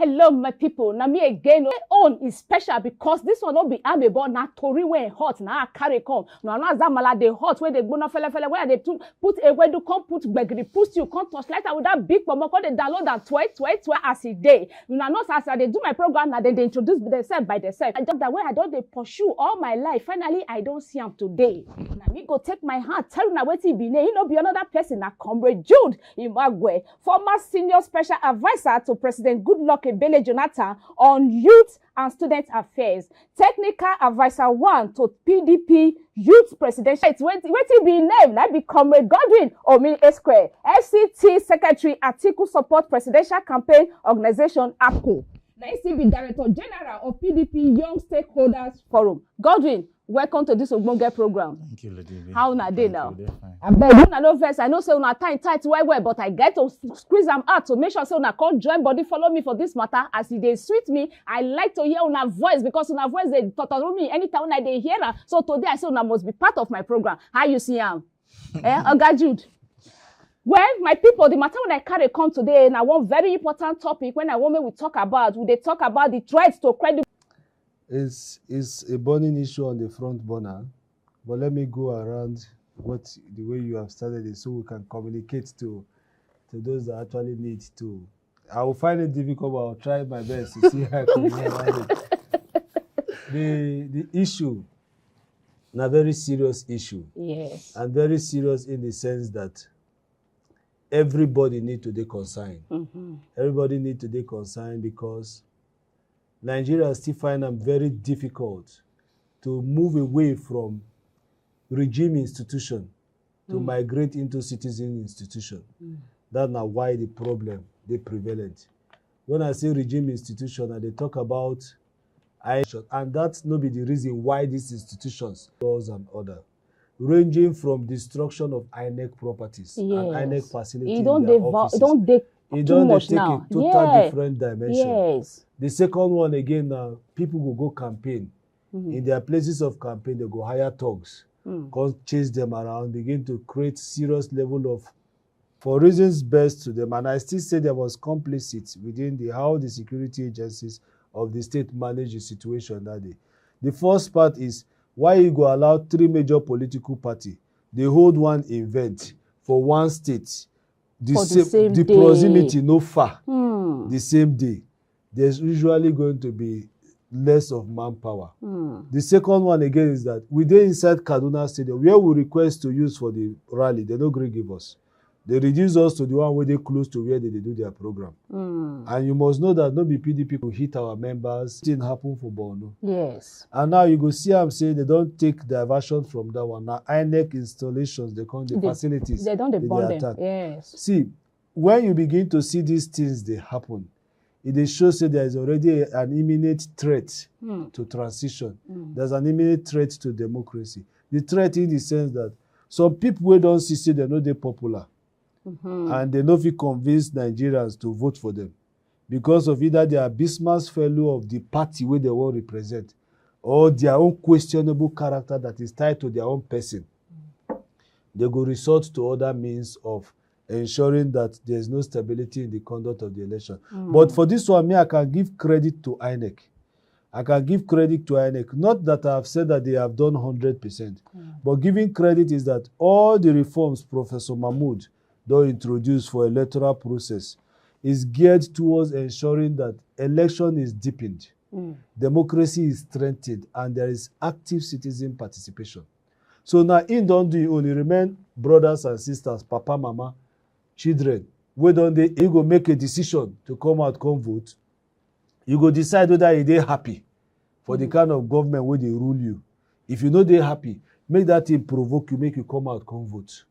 Hello, my people. Now me again. My own is special because this one not be amebo na tori when hot na carry come. No na zamala they hot where they go na fele where they put a where do come put begri put you come touch light with that big pomo call they download that twice as a day. You know not as they do my program now they introduce themselves by themselves. I just that way I don't they pursue all my life. Finally I don't see them today. Now me go take my hand tell na wetin be name. You know be another person na Comrade Jude Imagwe, former senior special advisor to President Goodluck Ebele Jonathan on youth and student affairs, technical advisor 1 to PDP youth presidential. Wait be name that be Comrade Godwin Omi Esquare, FCT secretary Atiku support presidential campaign organization ACO. Now he be director general of PDP Young Stakeholders Forum. Godwin, welcome to this Ogbonge program. Thank you, Lady. How na dey now? I beg una no vex. I know say una tight well, but I get to squeeze them out to make sure say una come join body follow me for this matter. As it dey sweet me, I like to hear una voice because una voice dey totori me anytime una dey hear am. So today I say una must be part of my program. How you see am? Oga Jude. Well, my people, the matter when I carry come today, and I want very important topic when I want me we talk about the threats to credit. It's a burning issue on the front burner, but let me go around the way you have started it so we can communicate to those that actually need to. I will find it difficult, but I'll try my best to see how I can go around it. The issue, a very serious issue. Yes. And very serious in the sense that everybody need to be concerned. Everybody need to be concerned because Nigeria still find them very difficult to move away from regime institution to migrate into citizen institution. That's not why the problem they prevalent. When I say regime institution, they talk about and that's not be the reason why these institutions, laws and order, ranging from destruction of INEC properties and INEC facilities in their offices. It don't take a total different dimension. Yes. The second one again, people will go campaign. In their places of campaign, they go hire thugs, go chase them around, begin to create serious level of, for reasons best to them. And I still say there was complicit within how the security agencies of the state manage the situation that day. The first part is why you go allow 3 major political parties, they hold one event for one state, the proximity no far, the same day. There's usually going to be less of manpower. The second one again is that within inside Kaduna Stadium, where we request to use for the rally, they don't give us. They reduce us to the one where they close to where they do their program. And you must know that not be PDP will hit our members. It didn't happen for Borno. Yes. And now you go see them say they don't take diversion from that one. Now INEC installations, they come the facilities. They don't burn them. Attack. Yes. See, when you begin to see these things, they happen. It shows that there is already an imminent threat to transition. There's an imminent threat to democracy. The threat in the sense that some people who don't see they know they're popular. And they know if you convince Nigerians to vote for them because of either their abysmal failure of the party where they want to represent or their own questionable character that is tied to their own person. They go resort to other means of ensuring that there's no stability in the conduct of the election. But for this one, I can give credit to INEC. I can give credit to INEC. Not that I have said that they have done 100%, but giving credit is that all the reforms Professor Mahmoud don't introduce for electoral process is geared towards ensuring that election is deepened, democracy is strengthened, and there is active citizen participation. So now in don't do only remain brothers and sisters, papa, mama, children. Where don't they you go make a decision to come out, come vote? You go decide whether they happy for the kind of government where they rule you. If you know they're happy, make that thing provoke you, make you come out, come vote.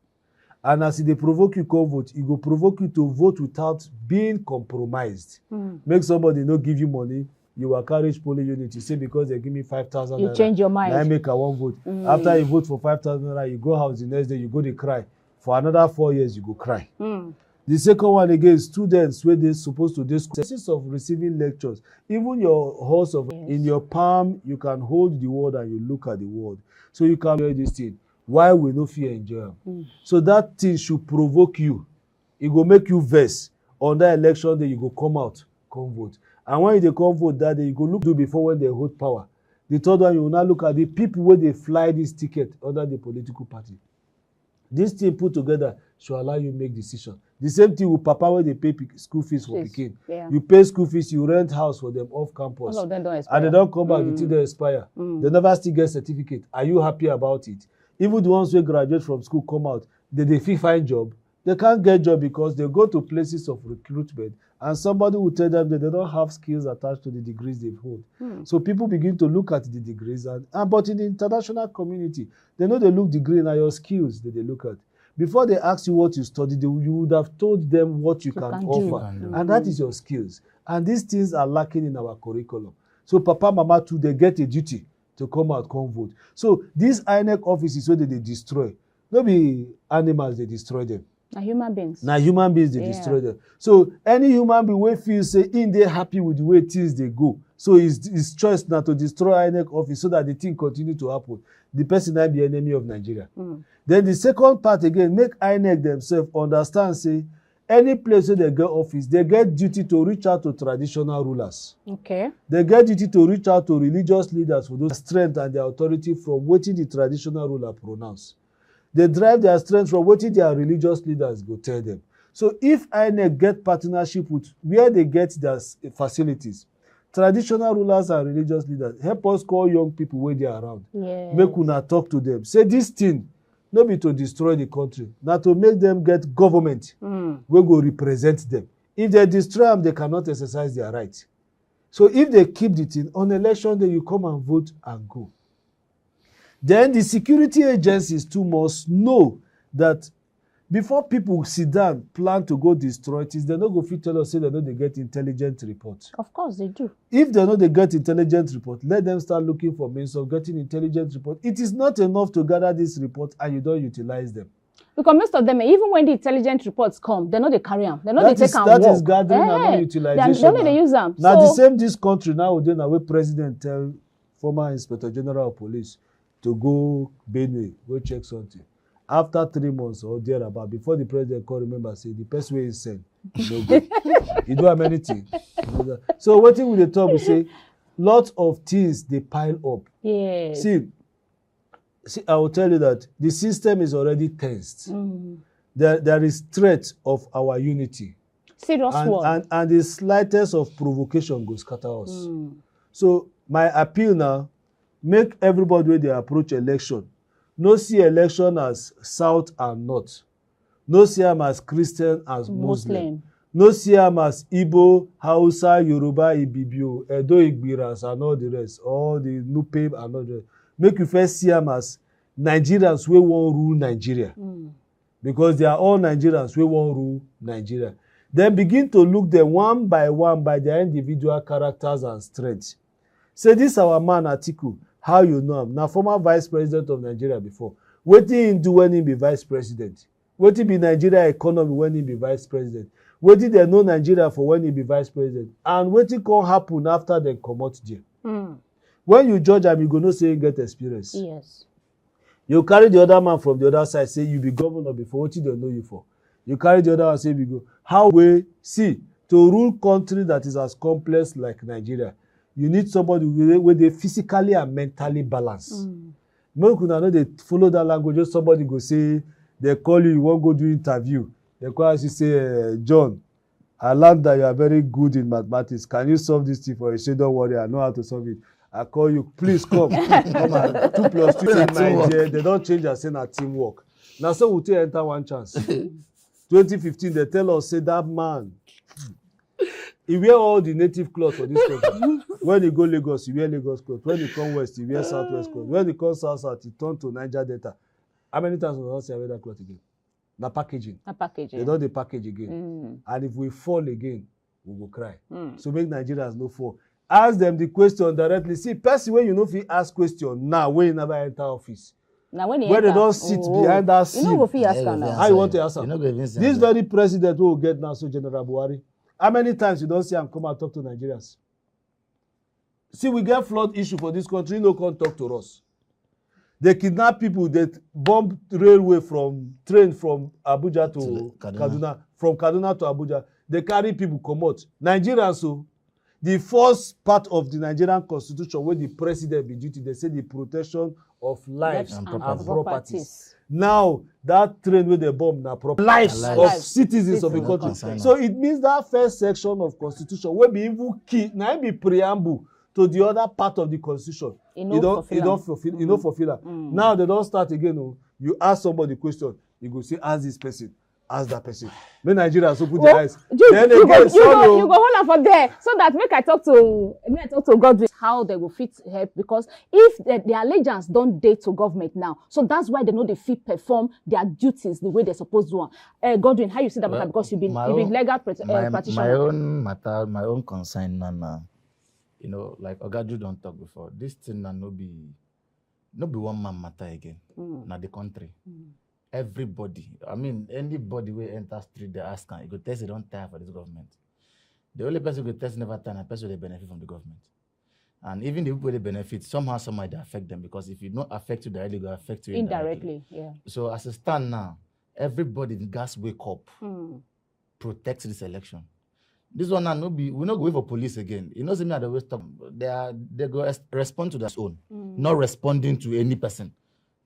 And as they provoke you, come vote, it will provoke you to vote without being compromised. Make somebody not give you money, you will encourage polling unit. You say because they give me 5,000 you change your mind. I make a one vote. After you vote for 5,000, you go house the next day, you go to cry. For another 4 years, you go cry. The second one again, students where they're supposed to do process of receiving lectures. Even your horse in your palm, you can hold the word and you look at the word. So you can hear this thing. Why we no fear enjoy them? So that thing should provoke you. It will make you vex. On that election day, you go come out, come vote. And when they come vote that day, you go look do before when they hold power. The third one, you will now look at the people where they fly this ticket under the political party. This thing put together should allow you make decision. The same thing with papa where they pay school fees for pikin. Yeah. You pay school fees, you rent house for them off campus. All of them don't expire. And they don't come back until they expire. They never still get certificate. Are you happy about it? Even the ones who graduate from school come out, they feel find job. They can't get job because they go to places of recruitment and somebody will tell them that they don't have skills attached to the degrees they've hold. So people begin to look at the degrees but in the international community, they know they look degree and your skills that they look at. Before they ask you what you studied, you would have told them what you can offer. And that is your skills. And these things are lacking in our curriculum. So Papa, Mama too, they get a duty to come out, come vote. So these INEC offices where they destroy, not be animals, they destroy them. Now human beings. Now human beings, they destroy them. So any human being wey feel say in they happy with the way things they go. So his choice now to destroy INEC office so that the thing continue to happen. The person might be enemy of Nigeria. Then the second part again, make INEC themselves understand, say, any place where they get office, they get duty to reach out to traditional rulers. Okay. They get duty to reach out to religious leaders for those strength and their authority from what the traditional ruler pronounce. They drive their strength from what their religious leaders go tell them. So if INEC get partnership with where they get their facilities, traditional rulers and religious leaders, help us call young people where they are around. Yes. Make una talk to them. Say this thing, not be to destroy the country, not to make them get government wey go represent them. If they destroy them, they cannot exercise their right. So if they keep the thing, on election day, you come and vote and go. Then the security agencies too must know that before people sit down, plan to go destroy things, they no go fit tell us say they know they get intelligent report. Of course they do. If they know they get intelligent report, let them start looking for means of getting intelligent report. It is not enough to gather this report and you don't utilize them. Because most of them, even when the intelligent reports come, they know they carry them. They know they take them. That is gathering and not utilization. They know they use them. Now the same this country nowadays, now where president tell former inspector general of police to go Benue, go check something. After 3 months or thereabout, before the president call, remember, say, the person wey he send, no go. He don't have anything. So what thing we dey talk, we say, lots of things, they pile up. Yes. See, I will tell you that the system is already tensed. There is threat of our unity. Serious one. And the slightest of provocation go scatter us. So my appeal now, make everybody when they approach election, no see election as South and North. No see them as Christian, as Muslim. No see them as Igbo, Hausa, Yoruba, Ibibio, Edo, Igbiras, and all the rest. All the Nupe and all the rest. Make you first see them as Nigerians who won't rule Nigeria. Because they are all Nigerians who won't rule Nigeria. Then begin to look them one by their individual characters and strengths. Say, this our man Atiku. How you know him? Now, former vice president of Nigeria before. What did he do when he be vice president? What did be Nigeria economy when he be vice president? What did they know Nigeria for when he be vice president? And what did can happen after they come out there? When you judge him, you go no say you get experience. Yes. You carry the other man from the other side, say you be governor before. What did they know you for? You carry the other one, say we go. How we see to rule country that is as complex like Nigeria? You need somebody where they physically and mentally balanced. Make una know they follow that language. Just somebody go say, they call you won't go do interview. They call you say, John, I learned that you are very good in mathematics. Can you solve this thing for you? Say, don't worry, I know how to solve it. I call you, please come. Come and 2 plus 2 in Nigeria. They don't change and say na teamwork. Now so we take enter one chance. 2015, they tell us, say that man. He wear all the native clothes for this country. When he go Lagos, he wear Lagos clothes. When he come west, he wear southwest clothes. When he come south, he turn to Niger Delta. How many times we don't say I wear that cloth again? Na packaging. Na packaging. They don't dey package again. And if we fall again, we will cry. So make Nigerians no fall. Ask them the question directly. See, person when you know if you ask question now, when you never enter office. Now when they don't sit behind that seat. You know go fit ask am now. How you want to ask am? This very president who will get now, so General Buhari. How many times you don't see him come and talk to Nigerians? See, we get flood issue for this country, no come talk to us. They kidnap people, they bomb railway train from Abuja to Kaduna. From Kaduna to Abuja. They carry people come out. Nigerians, so the first part of the Nigerian constitution where the president be duty, they say the protection of lives and properties. Now, that train with the bomb na lives of citizens of the country. So it means that first section of constitution will be even key, now be preamble to the other part of the constitution. You don't fulfill. Now they don't start again. Oh, you ask somebody question, you go say, ask this person. Ask that person. When Nigerians so put their eyes, then you go hold on for there so that make I talk to Godwin how they will fit help, because if the allegiance don't date to government now, so that's why they know they fit perform their duties the way they're supposed to. Godwin, how you see that matter? Because you've been legal practitioner. My own concern, Nana. You know, like Ogaju don't talk before. This thing na no be one man matter again. Na the country. Everybody, I mean, anybody will enter street, they ask, you go test, they don't tire for this government. The only person who test never tire, the person they benefit from the government. And even the people they benefit, somehow they affect them, because if you don't affect you directly, it will affect you indirectly. Yeah. So as a stand now, everybody in gas wake up, protect this election. This one now we not go wait for police again. You know, me at the way stop. They go respond to their own, not responding to any person.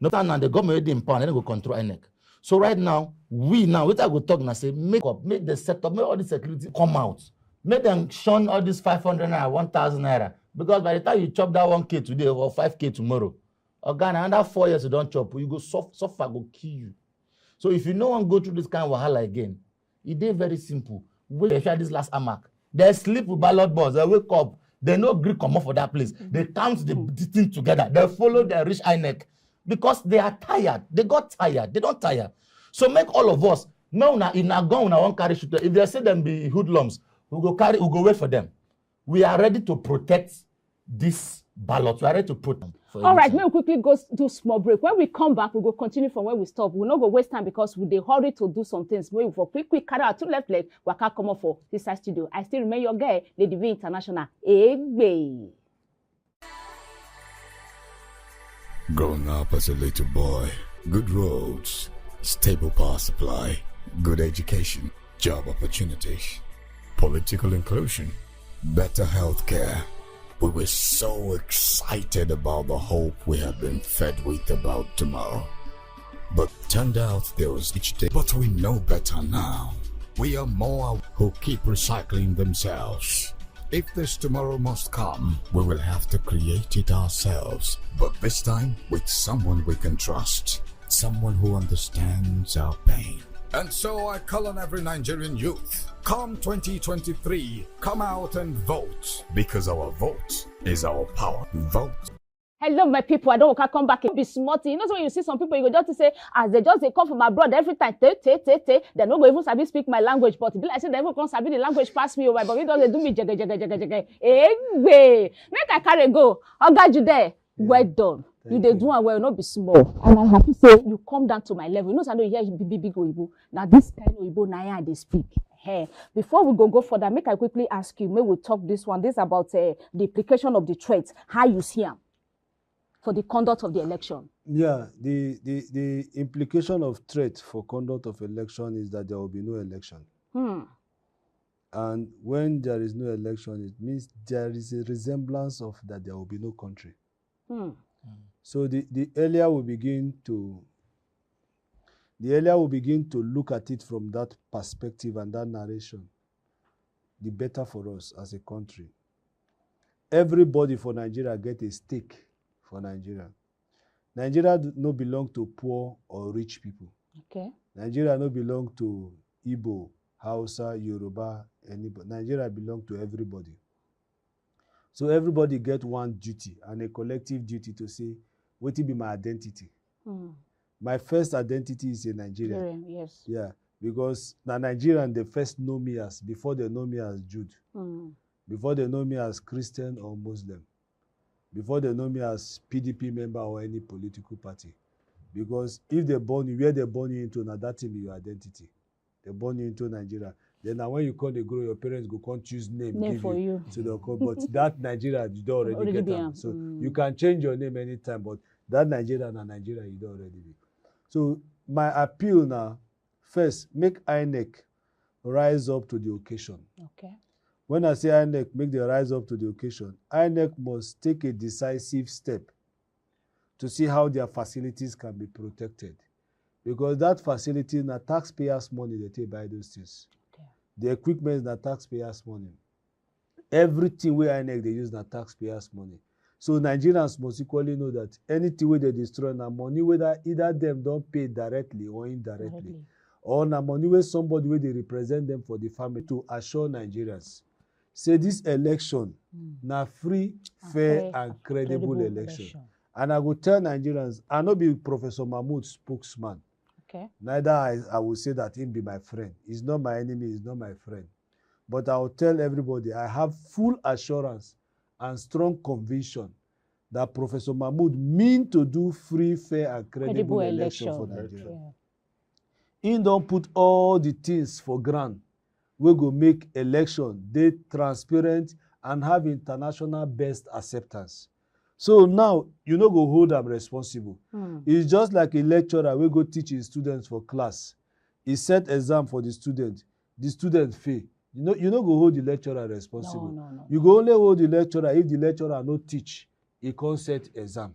No time now the government in power, then go control INEC. So right now, we I go talk and say, make the setup, make all the security come out. Make them shun all this 500 naira, 1,000 naira. Because by the time you chop that 1K today or 5K tomorrow, again, another 4 years you don't chop, you go suffer, go kill you. So if you no one go through this kind of wahala again, it is very simple. Wait, they share this last AMAC. They sleep with ballot boards, they wake up, they no agree come up for that place. They count the thing together, they follow the rich INEC. Because they are tired. They got tired. They don't tire. So make all of us, now in a gun, won't carry shooter. If they say them be hoodlums, we go wait for them. We are ready to protect this ballot. We are ready to protect them. All right, may we quickly go do small break. When we come back, we go continue from where we stop. We'll not go waste time because we dey hurry to do some things. Maybe for quick carry out 2 left leg, we can't come up for this side studio. I still remain your girl, Lady V International. Egbe. Growing up as a little boy, good roads, stable power supply, good education, job opportunities, political inclusion, better healthcare. We were so excited about the hope we had been fed with about tomorrow. But turned out there was each day. But we know better now. We are more who keep recycling themselves. If this tomorrow must come, we will have to create it ourselves. But this time, with someone we can trust. Someone who understands our pain. And so I call on every Nigerian youth. Come 2023, come out and vote. Because our vote is our power. Vote. Hello, my people. I don't want to come back and be smarty. You know, so when you see some people, you go just say, as they come from abroad every time, they don't go even sabi speak my language, but be like I said, they even come sabi the language pass me over, but we don't do me jagga. Make I carry go. I got you there. Well done. You they do and well, not be small. And I'm happy to say you come down to my level. You know, so I know you hear big Oyibo. Now this kind of Oyibo, now they speak. Hey, before we go further, make I quickly ask you, may we talk this one. This is about the application of the threats. How you see them for the conduct of the election? Yeah, the implication of threat for conduct of election is that there will be no election. And when there is no election, it means there is a resemblance of that there will be no country. So the earlier we begin to look at it from that perspective and that narration, the better for us as a country. Everybody for Nigeria get a stake for Nigeria. Nigeria do not belong to poor or rich people. Okay. Nigeria no belong to Igbo, Hausa, Yoruba, anybody. Nigeria belong to everybody. So everybody get one duty and a collective duty to say, what will be my identity? My first identity is a Nigerian. Yes. Yeah, because the Nigerian, they first know me as, before they know me as Jude, before they know me as Christian or Muslim, before they know me as PDP member or any political party. Because if they born you, where they born you into, now that will be your identity. They born you into Nigeria. Then now when you come, they grow, your parents go can't choose name give for you. So they'll call, but that Nigeria, you don't already get them. So you can change your name anytime, but that Nigeria and Nigeria, you don't already be. So my appeal now, first, make INEC rise up to the occasion. Okay. When I say INEC make the rise up to the occasion, INEC must take a decisive step to see how their facilities can be protected. Because that facility na taxpayers' money they take buy those things. Okay. The equipment na taxpayers' money. Everything wey INEC they use na taxpayers' money. So Nigerians must equally know that anything wey they destroy na money whether either them don't pay directly or indirectly. Or na money wey somebody wey they represent them for the family to assure Nigerians. Say this election na free, fair and credible election. And I go tell Nigerians, I no be Professor Mahmoud's spokesman. Okay. Neither I will say that him be my friend. He's not my enemy, he's not my friend. But I will tell everybody, I have full assurance and strong conviction that Professor Mahmoud mean to do free, fair and credible election for Nigeria. He don't put all the things for ground. We go make election dey transparent and have international best acceptance. So now, you no go hold am responsible. It's just like a lecturer wey go teach his students for class. He set exam for the student fail. You no go hold the lecturer responsible. No. You go only hold the lecturer if the lecturer no teach a concept exam.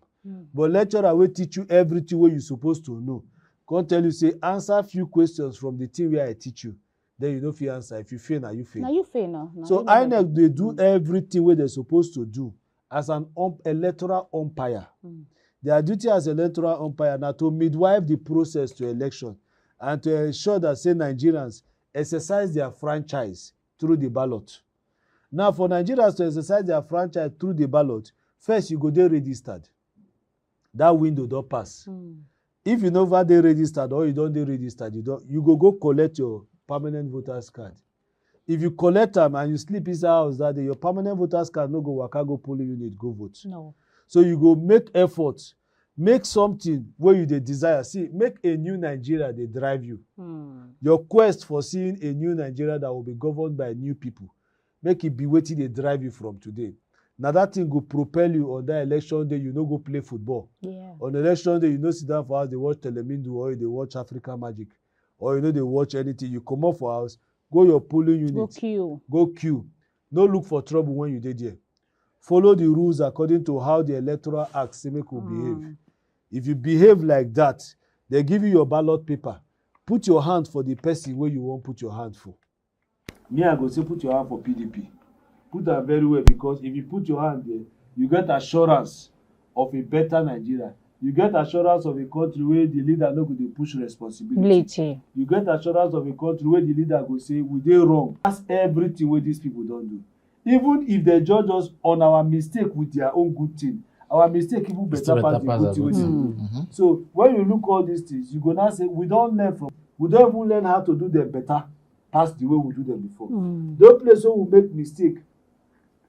But lecturer will teach you everything wey you supposed to know. Come tell you, say, answer few questions from the thing where I teach you. Then you no fit answer. If you fail, now you fail. Now you fail now. So INEC, they do everything where they're supposed to do as an electoral umpire. Their duty as electoral umpire now to midwife the process to election and to ensure that, say, Nigerians exercise their franchise through the ballot. Now, for Nigerians to exercise their franchise through the ballot, first you go there registered. That window don't pass. If you never dey registered or you don't dey registered, you go collect your permanent voters card. If you collect them and you sleep inside house that day, your permanent voters card no go waka go polling unit go vote. No. So you go make effort, make something where you dey desire. See, make a new Nigeria they drive you. Your quest for seeing a new Nigeria that will be governed by new people, make it be waiting they drive you from today. Now that thing go propel you on that election day. You no go play football. Yeah. On election day, you no sit down for house, they watch Telemindu or they watch Africa Magic, or they watch anything. You come up for house, go your polling unit. Go queue. No look for trouble when you dey there. Follow the rules according to how the Electoral Act say make you behave. If you behave like that, they give you your ballot paper. Put your hand for the person where you want put your hand for. Me, I go say put your hand for PDP. Put that very well, because if you put your hand there, you get assurance of a better Nigeria. You get assurance of a country where the leader no go dey push responsibility. You get assurance of a country where the leader go say we dey wrong. That's everything wey these people don't do. Even if they judge us on our mistake with their own good thing, our mistake even better pass the good thing wey they do. So when you look all these things, you go now say we don't even learn how to do them better past the way we do them before. Those places where we make mistake,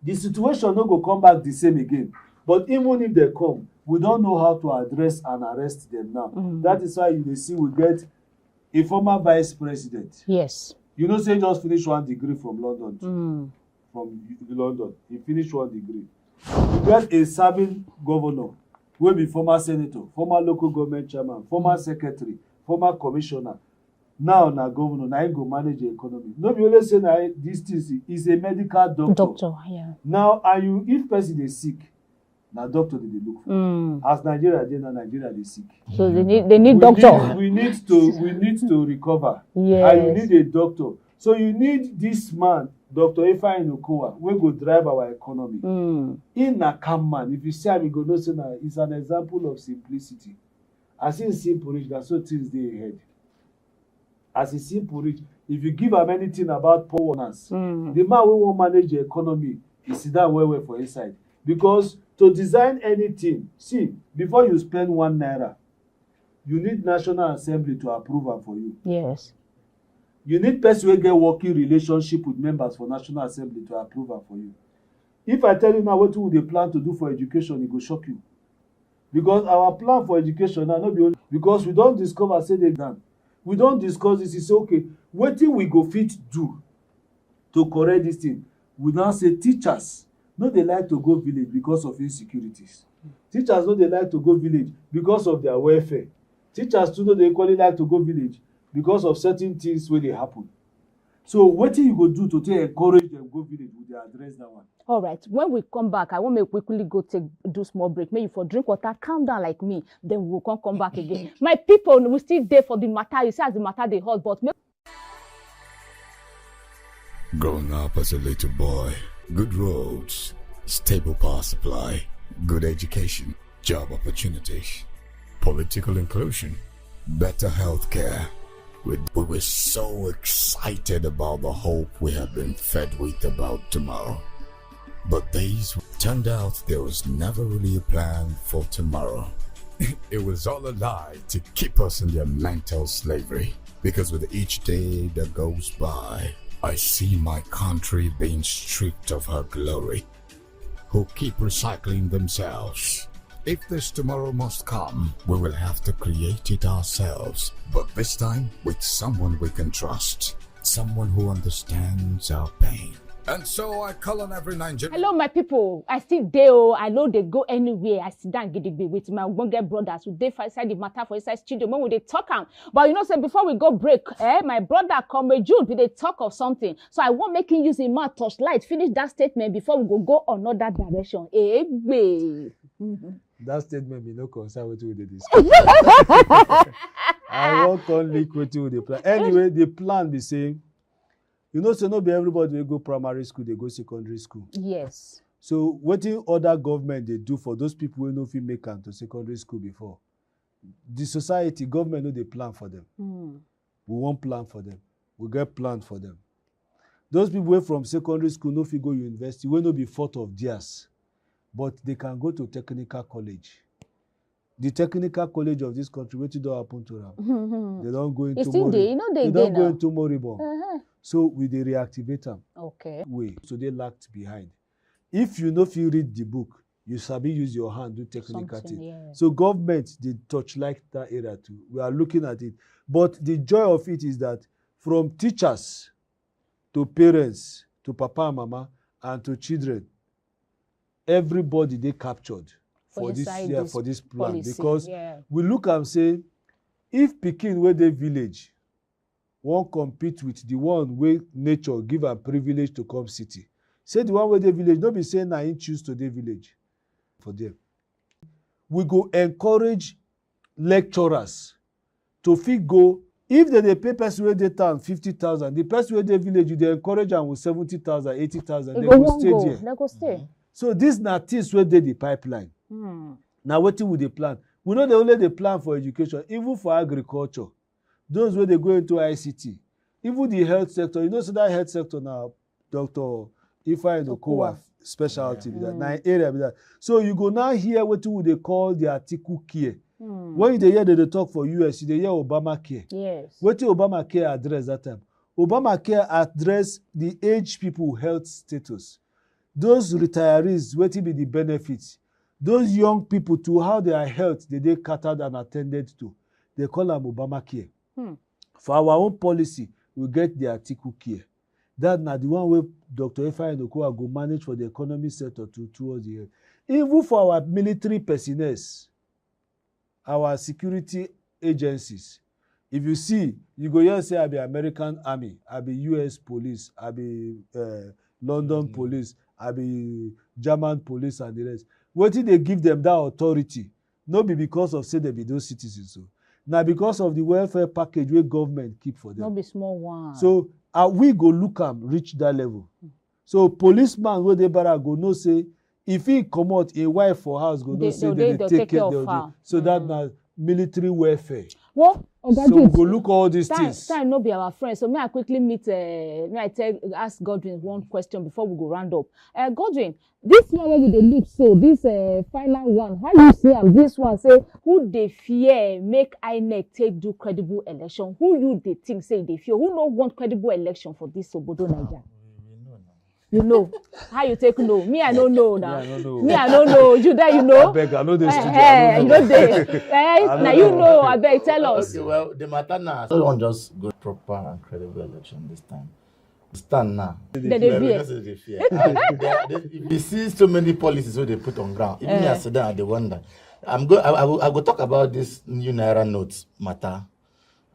the situation no go come back the same again. But even if they come, we don't know how to address and arrest them now. That is why you see we get a former vice president. Yes. You know, say just finished 1 degree from London. From London. He finished 1 degree. You get a serving governor, will be former senator, former local government chairman, former secretary, former commissioner. Now governor, now he go manage the economy. No be only say now this thing is a medical doctor. Yeah. Now, if person is sick, now doctor they look for. As Nigeria they sick. So they need doctor. We need to recover. Yes. And you need a doctor. So you need this man, Dr. Ifeanyi Okowa, we go drive our economy. In a calm man, if you see him, you go know say it's an example of simplicity. As in simple rich, that's so things they ahead. As a simple rich, if you give him anything about poorness, the man who won't manage the economy is sit down well for inside. Because to design anything, see, before you spend 1 naira, you need National Assembly to approve am for you. Yes. You need person who get working relationship with members for National Assembly to approve am for you. If I tell you now what we dey plan to do for education, it go shock you. Because our plan for education now, not be only because we don't discover say they done. We don't discuss this. It's okay. Wetin we go fit do to correct this thing? We now say teachers no dey like to go village because of insecurities. Teachers no dey like to go village because of their welfare. Teachers too no dey equally like to go village because of certain things wey dey happen. So what you go do to encourage them go village? Would they address that one? All right. When we come back, I want to quickly go do small break. Maybe for drink water, calm down like me. Then we'll come back again. My people, we still there for the matter. You see, as the matter they hot, but Growing up as a little boy, good roads, stable power supply, good education, job opportunities, political inclusion, better healthcare. We were so excited about the hope we had been fed with about tomorrow. But days turned out there was never really a plan for tomorrow. It was all a lie to keep us in their mental slavery. Because with each day that goes by, I see my country being stripped of her glory, who keep recycling themselves. If this tomorrow must come, we will have to create it ourselves. But this time, with someone we can trust. Someone who understands our pain. And so I call on every Nigerian. hello, my people. I still there. I know they go anywhere. I sit down gidigbe with my ogbonge brothers who dey for inside the matter for inside studio. When we dey talk am, but you know, say before we go break, my brother Comrade Jude, we dey talk of something. So I want making use in my torchlight. Finish that statement before we go another direction. That statement be no concern with the discuss. I won't call leak with the plan. Anyway, the plan be saying, you know, so not be everybody will go primary school, they go secondary school. Yes. So what in other government they do for those people who know if make am to secondary school before? The society, government know they plan for them. We won't plan for them. We get plan for them. Those people who from secondary school no fit go university, will not be fault of theirs. But they can go to technical college. The technical college of this country, what don't happen to them? They don't go into they don't go into moribund. So we they reactivate them. Okay. So they lagged behind. If you know if you read the book, you sabi use your hand do technical thing. Yeah. So government they touch like that area too. We are looking at it. But the joy of it is that from teachers to parents to papa and mama and to children, everybody they captured for this plan policy, because we look and say if Pikin where they village won't compete with the one where nature give a privilege to come city. Say the one where they village, don't be saying I choose to the village for them. We go encourage lecturers to fit go if they pay person where they town 50,000, the person where they village they encourage them with 70,000, 80,000. They go stay there. They go stay. So this na things where they the pipeline. Now what with the plan? We know they only the plan for education, even for agriculture. Those where they go into ICT, even the health sector. You know, so that health sector now, Dr. Ifeanyi Okowa specialty be that, na area be that. So you go now hear what they call the AtikuLive. When they hear they talk for US, they hear Obamacare. Yes. What did Obamacare address that time? Obamacare address the age people health status. Those retirees, what be the benefits? Those young people to how their health they catered and attended to. They call them Obamacare. For our own policy, we get the AtikuLive. That na the one where Dr. Ifeanyi Okowa go manage for the economy sector towards the end. Even for our military personnel, our security agencies, if you see, you go here say I be American Army, I be US police, I be London police, I be German police and the rest. What did they give them that authority? Not be because of say they be those citizens. So now because of the welfare package where government keep for them. Not be small one. So we go look am reach that level. So policeman where they better go no say if he come out a wife for house go no say they take care of her. So that na military welfare. Well, so we go look all these things. That no be our friend. So may I quickly meet ask Godwin one question before we go round up. Godwin, this one where they look so this final one, how you say this one say who they fear make INEC take do credible election? Who you they think say they fear? Who no want credible election for this Obodo Naija? You know how you take no. Me I don't know now. Me I don't know. You there you know. I beg, I know the studio. You know there. Now you know. I beg, tell us. Okay, well, the matter now. So don't just go proper and credible election this time. Stand now. They fear. We see so many policies where they put on ground. Even me, I sit down, they wonder. I go talk about this new Naira notes matter.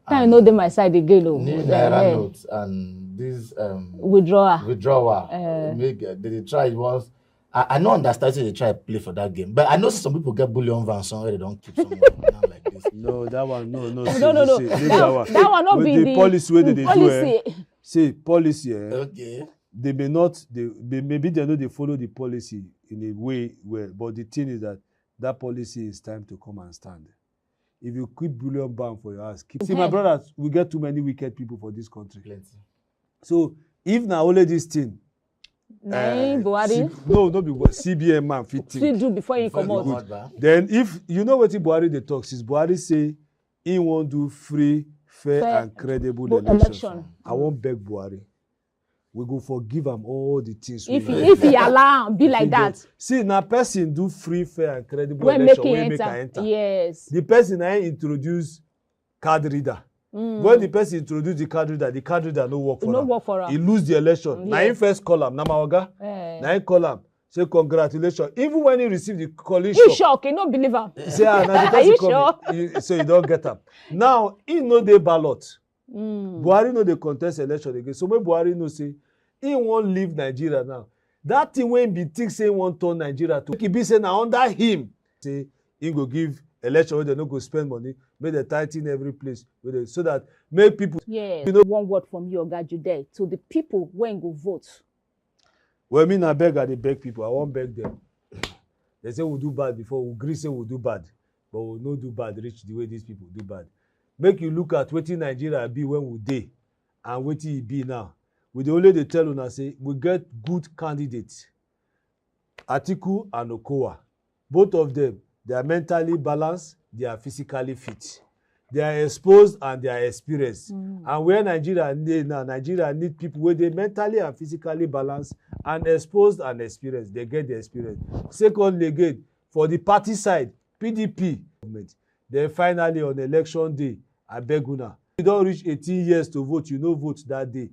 I know them my side again. Need naira notes and this withdrawal. Make they try it once. I don't understand say they try to play for that game, but I know some people get bullion van somewhere they don't keep someone like this. No, that one, no. No. That one not be the policy way they do. Policy. Policy. Okay. They may not. Maybe they know they follow the policy in a way where, but the thing is that policy is time to come and stand. If you keep bullion ban for your house, see my brothers, we get too many wicked people for this country. Plenty. So if now only this thing. Buhari. No be CBN man fit think. Do before you come out. Then if you know what Buhari dey talk, since Buhari say he won't do free, fair and credible election. I won't beg Buhari. We go forgive him all the things. If he allow be like that. See, now person do free, fair and credible election when make enter. Yes. The person I introduce card reader. When the person introduce the card reader no work for him. He lose the election. Now he first call him, Namawaga. Now he call him. Say congratulations. Even when he receive the call, he shock. He no believe him. Say, are you sure? So you don't get him. Now he know the ballot. Buhari know the contest election again. So when Buhari know say he won't leave Nigeria now. That thing when be think say he won't turn Nigeria to. He be say now under him. Say he go give election where they no go spend money, make they tighten every place so that make people. Yeah. You know, one word from you, Ogaju there, to the people when go vote. Well, me na beg, I dey beg people. I won't beg them. They say we do bad before. We agree say we do bad, but we no do bad reach the way these people do bad. Make you look at wetin Nigeria be when we dey and wetin e be now. We dey only dey tell una say we get good candidates, Atiku and Okowa. Both of them. They are mentally balanced, they are physically fit. They are exposed and they are experienced. And where Nigeria need now, Nigeria need people where they mentally and physically balanced and exposed and experienced. They get the experience. Secondly, again, for the party side, PDP, then finally on election day, I beg una. You don't reach 18 years to vote, you no vote that day.